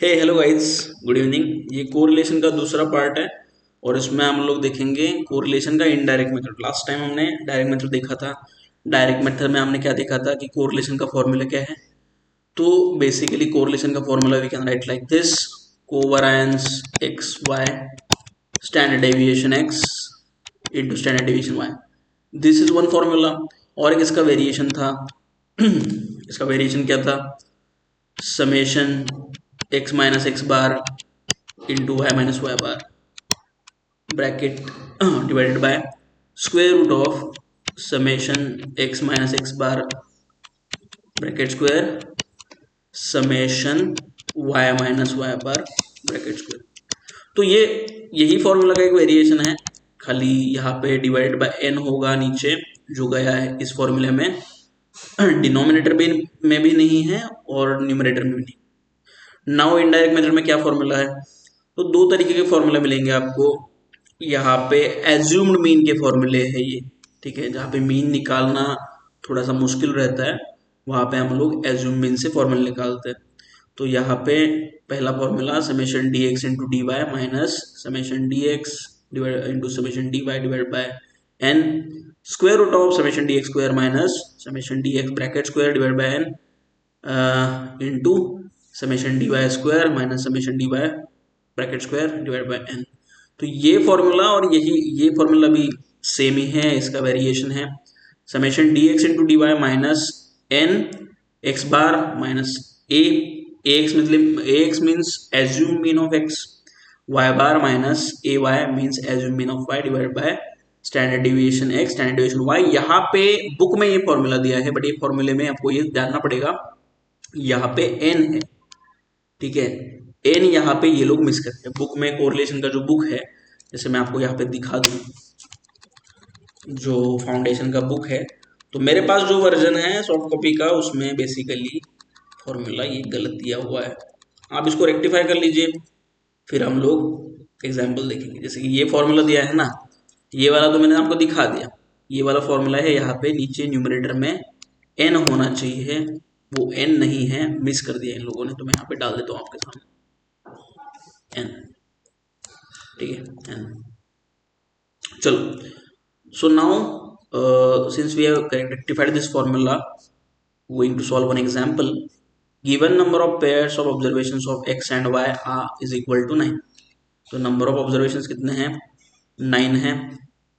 हे hello guys, good evening. ये correlation का दूसरा पार्ट है और इसमें हम लोग देखेंगे कोरिलेशन का इनडायरेक्ट मेथड। लास्ट टाइम हमने डायरेक्ट मेथड देखा था। डायरेक्ट मेथड में हमने क्या देखा था कि कोरिलेशन का फॉर्मूला क्या है। तो बेसिकली कोरिलेशन का formula we can write like this: covariance X Y, standard deviation X into standard deviation Y. This is one formula. और एक इसका वेरिएशन था। इसका वेरिएशन क्या था? Summation X minus X bar into Y minus Y bar bracket divided by square root of summation X minus X bar bracket square summation Y minus Y bar bracket square. तो ये यही formula का एक variation है, खाली यहाँ पे divided by N होगा नीचे जो गया है इस फॉर्मूले में। डिनोमिनेटर में भी नहीं है और न्यूमरेटर में भी नहीं। नाउ इनडायरेक्ट मेथड में क्या फॉर्मूला है? तो दो तरीके के फॉर्मूला मिलेंगे आपको। यहाँ पे एज्यूम्ड मीन के फॉर्मूले है ये, ठीक है। जहाँ पे मीन निकालना थोड़ा सा मुश्किल रहता है वहाँ पे हम लोग एज्यूम मीन से फॉर्मूला निकालते हैं। तो यहाँ पे पहला formula summation D X into D Y minus summation D X divide into summation D Y divide by N square root of summation D X square minus summation D X bracket square divide by N into summation D Y square minus summation D Y bracket square divide by N. तो ये formula और ये formula भी same ही है, इसका variation है summation D X into D Y minus N X bar minus A X मतलब A X means assume mean of X, Y bar minus A Y means assume mean of Y divide by standard deviation X standard deviation Y. यहाँ पे book में ये formula दिया है but ये फॉर्मूले में आपको ये जानना पड़ेगा यहाँ पे एन है, ठीक है। एन यहाँ पे ये लोग मिस करते हैं बुक में। कोरिलेशन का जो बुक है, जैसे मैं आपको यहाँ पे दिखा दूं, जो फाउंडेशन का बुक है, तो मेरे पास जो वर्जन है सॉफ्ट कॉपी का उसमें बेसिकली फॉर्मूला ये गलत दिया हुआ है। आप इसको रेक्टिफाई कर लीजिए, फिर हम लोग एग्जाम्पल देखेंगे। जैसे कि ये फॉर्मूला दिया है ना, ये वाला तो मैंने आपको दिखा दिया। ये वाला फॉर्मूला है, यहाँ पे नीचे न्यूमरेटर में एन होना चाहिए, वो एन नहीं है, मिस कर दिया इन लोगों ने। तो मैं यहाँ पे डाल देता हूँ आपके सामने एन, ठीक है एन। चलो, so now since we have rectified this formula, going to solve one example. Given number of pairs of observations of x and y are is equal to 9. तो नंबर ऑफ ऑब्जर्वेशंस कितने हैं? 9 है।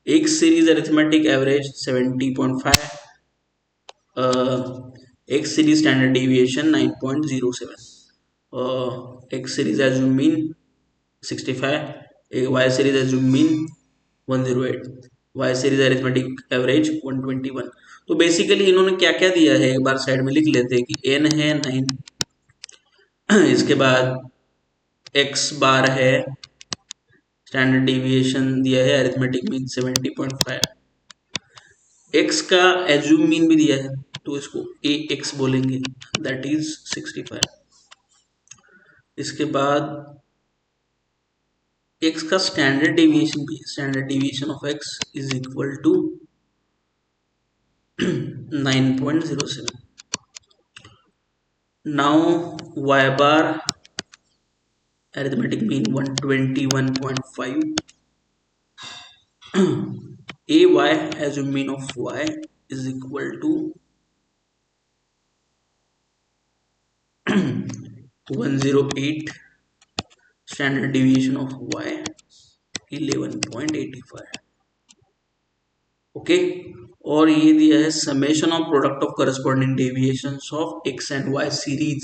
एक series arithmetic average 70.5, एक series standard deviation 9.07, एक series assume mean 65, एक Y series assume mean 108, Y series arithmetic average 121। तो basically इन्होंने क्या क्या दिया है एक बार साइड में लिख लेते हैं कि एन है 9, इसके बाद एक्स बार है, स्टैंडर्ड डेविएशन दिया है अरिथमेटिक मीन 70.5, एक्स का एज्यूम मीन भी दिया है तो इसको ए एक्स बोलेंगे, दैट इज 65। इसके बाद एक्स का स्टैंडर्ड डेविएशन भी, standard deviation of X is equal to 9.07। Now Y bar arithmetic mean 121.5, ay as a mean of y is equal to 108, standard deviation of y 11.85, okay. और ये दिया है summation of product of corresponding deviations of X and Y series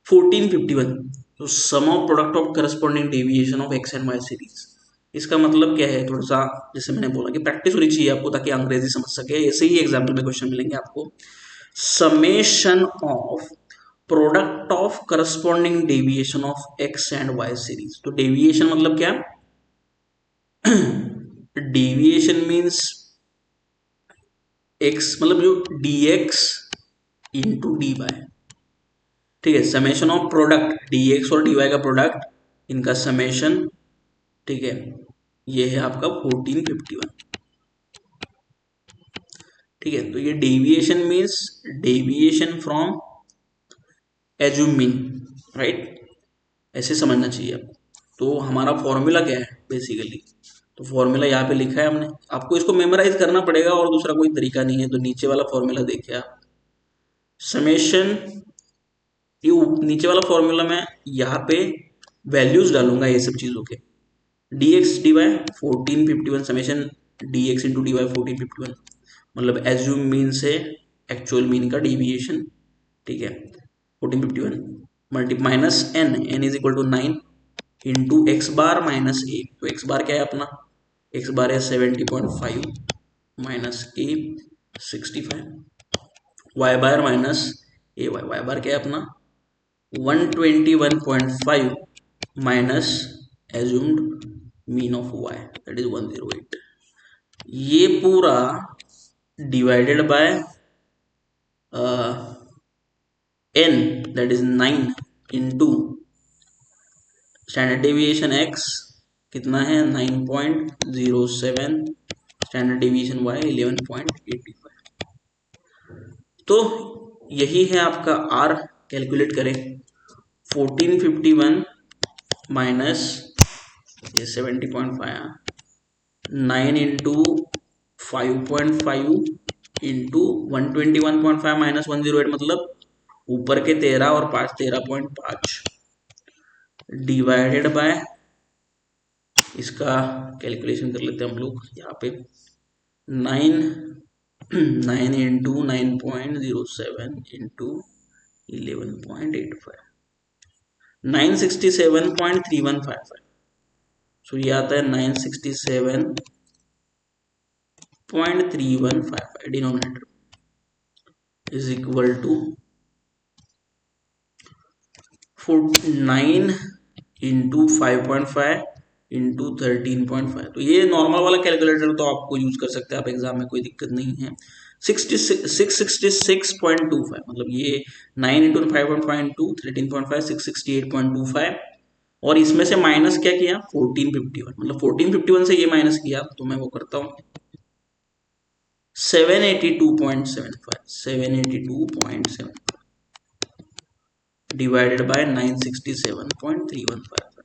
1451। तो sum of product of corresponding deviation of X and Y series, इसका मतलब क्या है? थोड़ा सा जैसे मैंने बोला कि प्रैक्टिस होनी चाहिए आपको ताकि अंग्रेजी समझ सके। ऐसे ही एग्जाम्पल में क्वेश्चन मिलेंगे आपको। Summation of product of corresponding deviation of X and Y series. तो डेविएशन मतलब क्या? डेविएशन मीन्स एक्स मतलब जो D X into D Y, ठीक है। Summation of product D X और डी वाई का प्रोडक्ट, इनका समेशन, ठीक है। ये है आपका 1451, ठीक है। तो ये deviation means deviation from assume mean, right. ऐसे समझना चाहिए आपको। तो हमारा फॉर्मूला क्या है बेसिकली, तो फॉर्मूला यहाँ पे लिखा है हमने, आपको इसको मेमोराइज करना पड़ेगा और दूसरा कोई तरीका नहीं है। तो नीचे वाला फॉर्मूला देखिए आप, समेशन, ये नीचे वाला फॉर्मूला में यहाँ पे वैल्यूज डालूंगा ये सब चीजों के, D X D Y 1451 summation D X into D Y 1451, मतलब एज्यूम मीन से एक्चुअल मीन का डिविएशन, ठीक है। 1451 multi minus N, N is equal to 9 into X bar minus A, तो एक्स बार क्या है अपना, एक्स बार है 70.5 minus A 65, Y bar minus A Y, Y bar क्या है अपना 121.5 minus assumed mean of Y that is 108, ये पूरा divided by n that is 9 into standard deviation x कितना है 9.07, स्टैंडर्ड डेविएशन y 11.85। तो यही है आपका r, कैलकुलेट करें 1451 माइनस ये 70.5, 9 इंटू 5.5 इंटू 121.5 माइनस 108, मतलब ऊपर के 13 और 5 13.5 डिवाइडेड बाय, इसका कैलकुलेशन कर लेते हैं हम लोग यहाँ पे 9 इंटू 9.07 इंटू 11.85, 967.3155, सो ये आता है 967.3155 denominator is equal to 9 into 5.5 into 13.5, तो ये नॉर्मल वाला कैलकुलेटर तो आपको यूज कर सकते हैं आप एग्जाम में, कोई दिक्कत नहीं है। 666.25, मतलब ये 9 इंटू 5.5 इंटू 13.5 668.25, और इसमें से माइनस क्या किया 1451, मतलब 1451 से ये माइनस किया, तो मैं वो करता हूँ 782.75 डिवाइडेड बाय 967.315,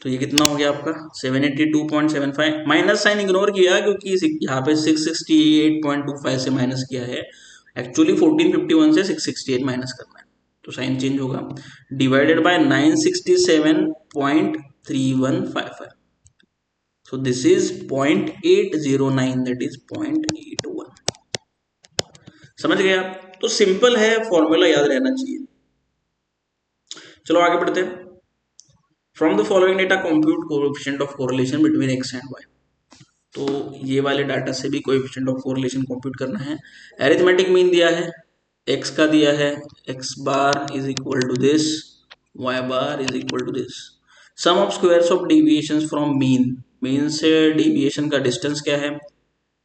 तो ये कितना हो गया आपका 782.75, माइनस साइन इग्नोर किया क्योंकि यहाँ पे 668.25 से माइनस किया है, एक्चुअली 1451 से 668 माइनस करना है, तो साइन चेंज होगा, divided by 967.3155, so this is 0.809, that is 0.81, समझ गए आप। तो सिंपल है, फॉर्मूला याद रहना चाहिए। चलो आगे बढ़ते हैं। From the following data compute coefficient of correlation between X and Y, तो ये वाले डाटा से भी कोएफिशिएंट ऑफ कोरिलेशन कंप्यूट करना है। अरिथमेटिक मीन दिया है, एक्स का दिया है X bar is equal to this, Y bar is equal to this, sum of squares of deviations from mean, mean से डेविएशन का डिस्टेंस क्या है,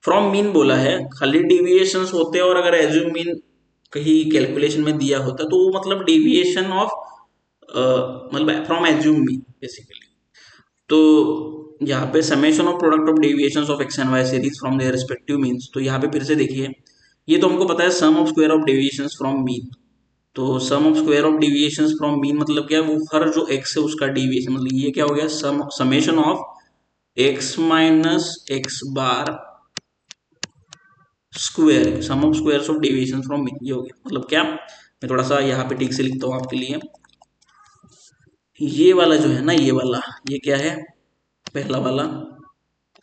फ्रॉम मीन बोला है, खाली डेविएशंस होते हैं और अगर एज्यूम मीन कहीं कैलकुलेशन में दिया होता तो वो मतलब डेविएशन ऑफ मतलब फ्रॉम एज्यूम मीन बेसिकली। तो यहाँ पे summation of product of deviations of X and Y series from their respective means, तो यहाँ पे फिर से देखिए, ये तो हमको पता है sum of square of deviations from mean, तो sum of square of deviations from mean मतलब क्या है, वो हर जो एक्स है उसका डेविएशन, मतलब ये क्या हो गया summation of X minus X bar square, sum of squares of deviation from mean, ये हो गया। मतलब क्या, मैं थोड़ा सा यहाँ पे ठीक से लिखता हूँ आपके लिए, ये वाला जो है ना, ये वाला, ये क्या है पहला वाला,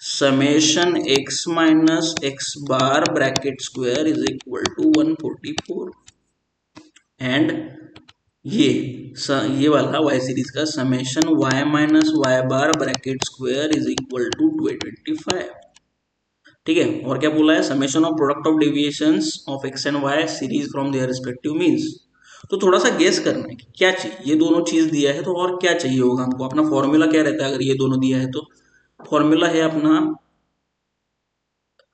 summation X minus X bar bracket square is equal to 144, and ये वाला वाई सीरीज का summation Y minus Y bar bracket square is equal to 225, ठीक है। और क्या बोला है, summation of product of deviations of X and Y series from their respective means, तो थोड़ा सा गेस करना है कि क्या चाहिए, ये दोनों चीज दिया है तो और क्या चाहिए होगा हमको, अपना फॉर्मूला क्या रहता है अगर ये दोनों दिया है, तो फॉर्मूला है अपना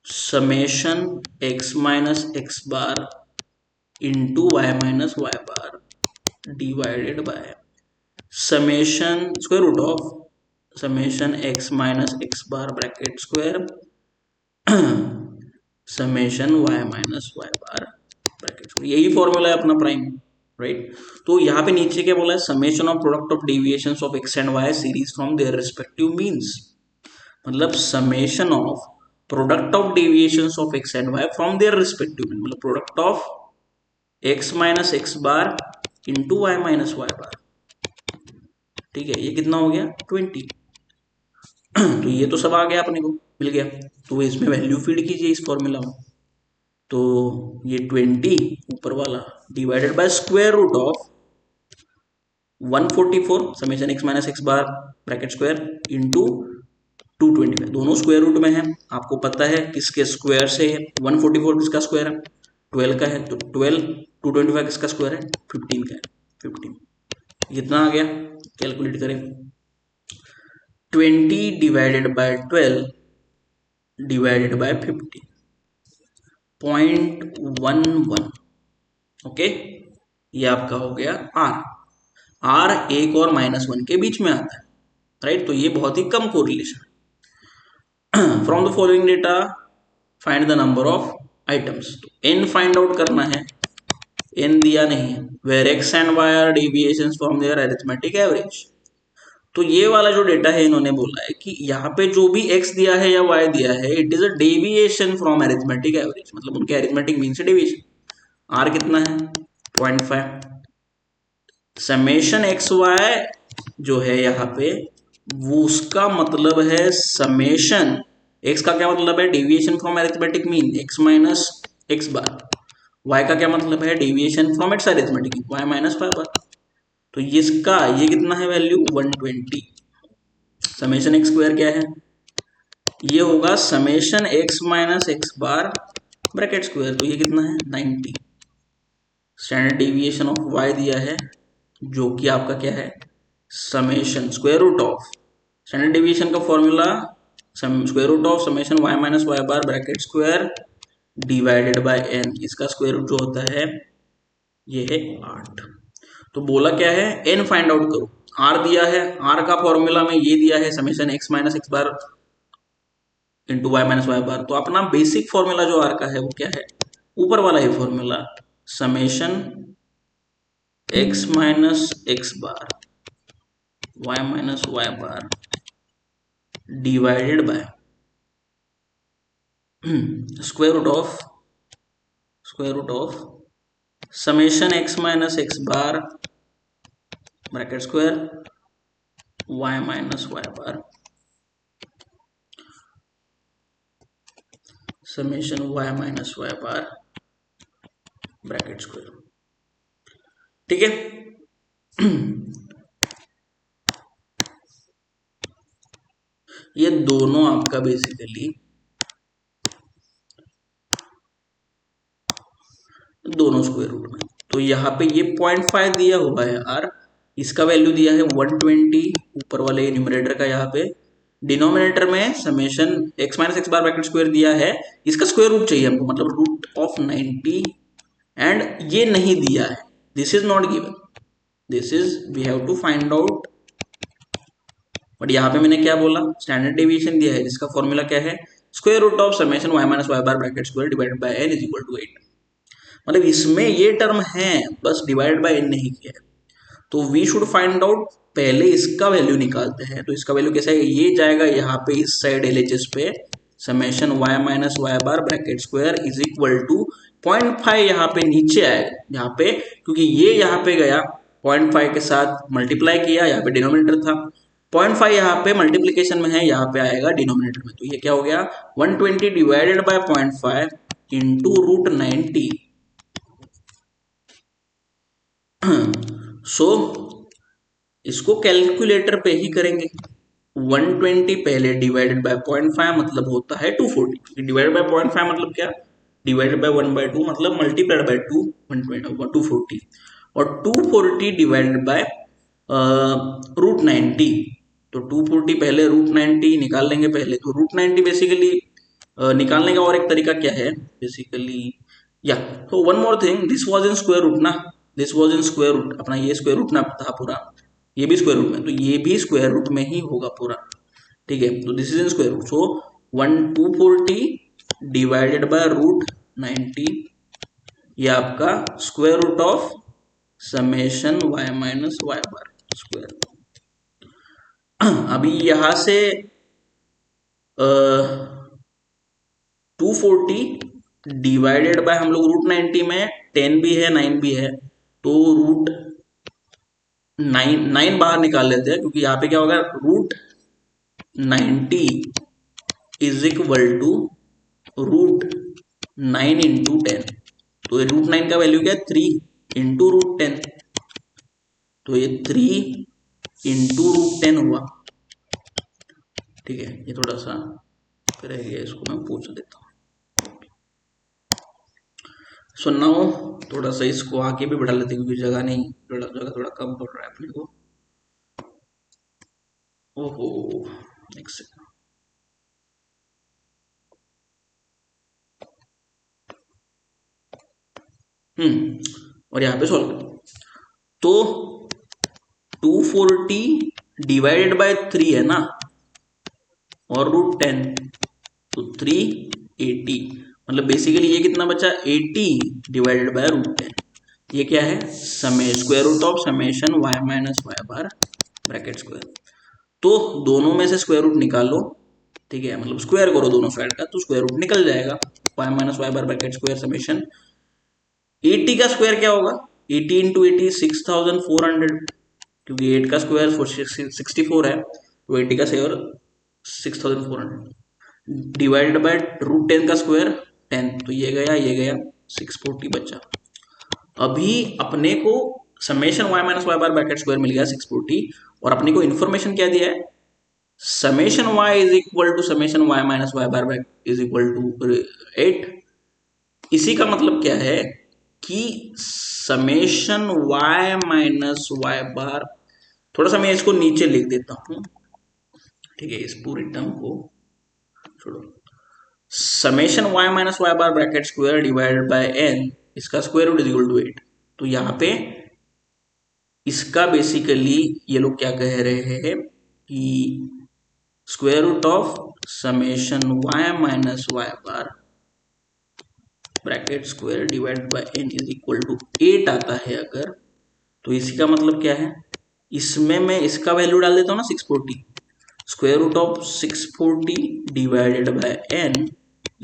summation X minus X bar into Y minus Y bar divided by summation square root of summation X minus X bar bracket square summation Y minus Y bar bracket square, यही formula है अपना prime. Right. तो यहाँ पे नीचे क्या बोला है, summation of product of deviations of X and Y series from their respective means, मतलब summation of product of deviations of X and Y from their respective mean, मतलब product of X minus X bar into Y minus Y bar. ठीक है, ये कितना हो गया 20। तो ये तो सब आ गया अपने को, मिल गया। तो इसमें वैल्यू फीड कीजिए इस फॉर्मूला में। तो ये 20 ऊपर वाला divided by square root of 144 summation X minus X bar bracket square into 225, दोनों स्क्वायर रूट में है। आपको पता है किसके स्क्वायर से है, 144 किसका स्क्वायर है 12 का है, तो 12 225 किसका स्क्वायर है 15 का है 15। कितना आ गया, कैलकुलेट करें। 20 divided by 12 divided by 50, 0.11। Okay, ये आपका हो गया आर। आर 1 और -1 के बीच में आता है, राइट। तो ये बहुत ही कम correlation. From the following data find the number of items. तो एन फाइंड आउट करना है, एन दिया नहीं है। Where X and Y are deviations from their arithmetic average. तो ये वाला जो डेटा है इन्होंने बोला है कि यहाँ पे जो भी x दिया है या y दिया है, it is a deviation from arithmetic average, मतलब उनके अरिथमेटिक मीन से डेविएशन। r कितना है 0.5। समेशन एक्स वाई जो है यहाँ पे, वो उसका मतलब है समेशन x का क्या मतलब है, deviation from arithmetic mean x minus X bar. y का क्या मतलब है, deviation from its arithmetic mean y minus Y bar. तो इसका ये कितना है वैल्यू 120। समेशन एक्स स्क्वायर क्या है, ये होगा summation X minus X bar bracket square. तो ये कितना है 90। स्टैंडर्ड डेविएशन ऑफ y दिया है जो कि आपका क्या है, summation square root of, standard deviation का formula square root of summation y minus Y bar bracket square divided by n। इसका स्क्वायर रूट जो होता है ये है 8। तो बोला क्या है, n फाइंड आउट करो। r दिया है, r का फॉर्मूला में ये दिया है summation x minus X bar into Y minus Y bar. तो अपना बेसिक फॉर्मूला जो r का है वो क्या है, ऊपर वाला ही formula, summation x minus X bar y minus Y bar divided by square root of summation x minus X bar bracket square y minus Y bar summation y minus Y bar bracket square. ठीक है। ये दोनों आपका basically दोनों square root में। तो यहाँ पे ये 0.5 दिया हुआ है r, इसका वैल्यू दिया है 120 ऊपर वाले न्यूमरेटर का। यहाँ पे डिनोमिनेटर में summation x minus X bar bracket square दिया है, इसका स्क्वायर रूट चाहिए हमको, मतलब रूट ऑफ 90। एंड ये नहीं दिया है, this is not given, this is we have to find out. But यहाँ पे मैंने क्या बोला, स्टैंडर्ड डेविएशन दिया है जिसका फॉर्मूला क्या है, square root of summation y minus Y bar bracket square divided by n is equal to 8। मतलब इसमें ये टर्म है, बस डिवाइड बाय n नहीं किया है। तो वी शुड फाइंड आउट, पहले इसका वैल्यू निकालते हैं। तो इसका वैल्यू कैसा है, ये जाएगा यहाँ पे इस साइड एलएचएस पे, summation y minus Y bar bracket square is equal to 0.5 यहाँ पे नीचे आएगा, यहाँ पे क्योंकि ये यहाँ पे गया 0.5 के साथ मल्टीप्लाई किया, यहाँ पे डिनोमिनेटर था, 0.5 यहाँ पे मल्टीप्लीकेशन में है, यहाँ पे आएगा डिनोमिनेटर में। तो ये क्या हो गया 120 डिवाइडेड बाय 0.5 इंटू रूट 90। सो इसको कैलकुलेटर पे ही करेंगे। 120 पहले डिवाइडेड बाय 0.5 मतलब होता है 240। डिवाइडेड बाय 0.5 मतलब क्या, डिवाइडेड बाय 1/2 मतलब मल्टीप्लाइड बाय 2 240। और 240 डिवाइडेड बाय रूट 90। तो 240 पहले रूट 90 निकाल लेंगे पहले। तो रूट 90 बेसिकली निकालने का और एक तरीका क्या है बेसिकली, या तो one more thing, this was in square root ना, this was in square root, अपना ये स्क्वायर रूट ना था पूरा, ये भी स्क्वायर रूट में, तो ये भी स्क्वायर रूट में ही होगा पूरा। ठीक है, तो this is in square root. So 240 divided by root 90, ये आपका square root of summation y minus Y bar square. अभी यहां से 240 डिवाइडेड बाय, हम लोग √90 में 10 भी है 9 भी है, तो √9 बाहर निकाल लेते हैं, क्योंकि यहाँ पे क्या होगा, √90 इज इक्वल टू √9 इंटू 10। तो ये √9 का वैल्यू क्या है, 3 इंटू √10, तो ये 3 इंटू √10 हुआ। ठीक है, ये थोड़ा सा रह गया, इसको मैं पूछ देता हूँ। सो नाउ थोड़ा सा इसको आगे भी बढ़ा लेते हैं, क्योंकि जगह नहीं, जगह थोड़ा कम पड़ रहा है अपने को। ओहो, एक सेकंड। और यहाँ पे सॉल्व तो 240 डिवाइडेड बाय 3 है ना, और √10, तो 380, मतलब बेसिकली ये कितना बचा, 80 डिवाइडेड बाय √10। ये क्या है, square root of summation y minus Y bar bracket square. तो दोनों में से स्क्वायर रूट निकाल लो, ठीक है, मतलब स्क्वायर करो दोनों साइड का, तो स्क्वायर रूट निकल जाएगा। y minus Y bar bracket square summation 80 का स्क्वायर क्या होगा, 80 इंटू 80 6400, क्योंकि 8 का स्क्वायर 64 है, तो 80 का स्क्वायर 6400 डिवाइडेड बाय √10 का स्क्वायर 10, तो ये गया 640 बचा। अभी अपने को summation y minus Y bar bracket square मिल गया 640, और अपने को इन्फॉर्मेशन क्या दिया है, summation y is equal to summation y minus Y bar is equal to 8। इसी का मतलब क्या है कि summation y minus Y bar, थोड़ा सा मैं इसको नीचे लिख देता हूं, ठीक है, इस पूरी टर्म को छोड़ो। Summation y minus Y bar bracket square divided by n, इसका square root is equal to 8। तो यहाँ पे इसका बेसिकली ये लोग क्या कह रहे हैं कि square root of summation y minus Y bar bracket square divided by n is equal to 8 आता है अगर, तो इसी का मतलब क्या है, इसमें मैं इसका वैल्यू डाल देता हूँ ना 640, square root of 640 divided by n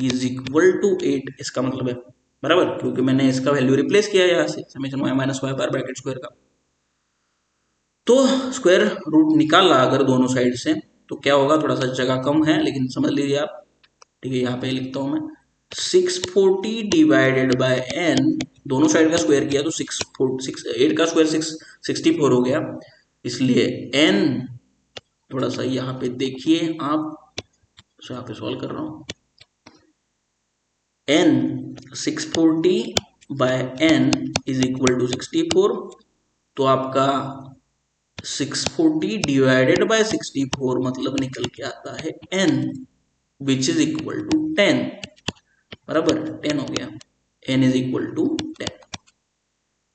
is equal to 8, इसका मतलब है बराबर, क्योंकि मैंने इसका वैल्यू रिप्लेस किया यहाँ से summation y minus Y bar bracket square का। तो स्क्वायर रूट निकाला अगर दोनों साइड से, तो क्या होगा, थोड़ा सा जगह कम है लेकिन समझ लीजिए आप, ठीक है, यहाँ पे लिखता हूं मैं 640 डिवाइडेड बाय n, दोनों साइड का स्क्वायर किया तो 8 का स्क्वायर 64 हो गया, इसलिए n, थोड़ा सा यहाँ पे देखिए आप, यहाँ पे सॉल्व कर रहा हूं, n 640 by n is equal to 64, तो आपका 640 डिवाइडेड बाय 64 मतलब निकल के आता है n which is equal to 10, बराबर 10 हो गया, n इज इक्वल टू 10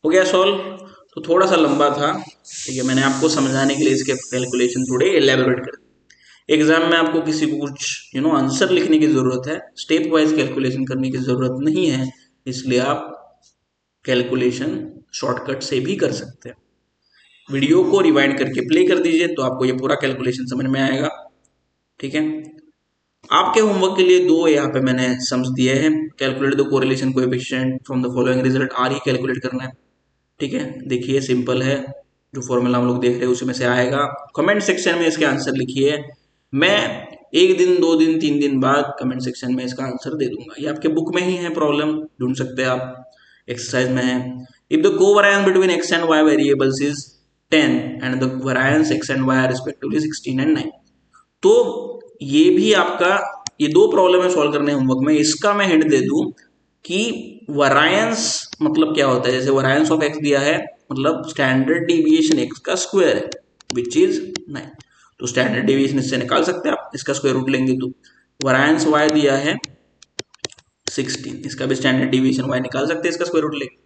हो गया सॉल्व। तो थोड़ा सा लंबा था, ठीक है, मैंने आपको समझाने के लिए इसके कैलकुलेशन थोड़े एलेबोरेट कर दिए। एग्जाम में आपको किसी को कुछ आंसर लिखने की जरूरत है, स्टेप वाइज कैलकुलेशन करने की जरूरत नहीं है, इसलिए आप कैलकुलेशन शॉर्टकट से भी कर सकते हैं। वीडियो को रिवाइंड करके प्ले कर दीजिए तो आपको ये पूरा कैलकुलेशन समझ में आएगा, ठीक है। आपके होमवर्क के लिए दो यहाँ पे मैंने सम्स दिए हैं, calculate the correlation coefficient from the following result, R ही कैलकुलेट करना है, ठीक है। देखिए सिंपल है, जो फॉर्मूला हम लोग देख रहे हैं उसमें से आएगा। कमेंट सेक्शन में इसके आंसर लिखिए, मैं 1 दिन 2 दिन 3 दिन बाद कमेंट सेक्शन में इसका आंसर दे दूंगा। ये आपके बुक में ही है, प्रॉब्लम ढूंढ सकते हैं आप, एक्सरसाइज में है। If the covariance between x and y variables is 10 and the variance x and y are respectively 16 and 9, तो ये भी आपका, ये दो प्रॉब्लम है सॉल्व करने होमवर्क में। इसका मैं हिंट दे दूं कि वरायंस मतलब क्या होता है, जैसे वरायंस ऑफ एक्स दिया है, मतलब स्टैंडर्ड डिविएशन एक्स का स्क्वायर है विच इज 9, तो स्टैंडर्ड डिविएशन इससे निकाल सकते हैं आप, इसका स्क्वायर रूट लेंगे तो। वरायंस वाई दिया है 16, इसका भी स्टैंडर्ड डिविएशन वाई निकाल सकते हैं, इसका स्क्वायर रूट लेंगे।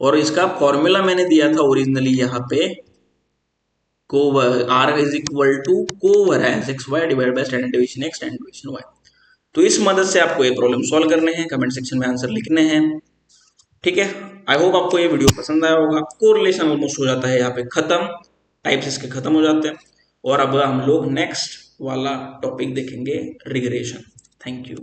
और इसका फॉर्मूला मैंने दिया था ओरिजिनली यहाँ पे, R is equal to covariance X Y divide by standard deviation X standard deviation Y. तो इस मदद से आपको ये प्रॉब्लम सॉल्व करने हैं, कमेंट सेक्शन में आंसर लिखने हैं। ठीक है, आई होप आपको ये वीडियो पसंद आया होगा। कोरिलेशन ऑलमोस्ट हो जाता है यहाँ पे खत्म, टाइप्स इसके खत्म हो जाते हैं। और अब हम लोग नेक्स्ट वाला टॉपिक देखेंगे, रिग्रेशन। Thank you.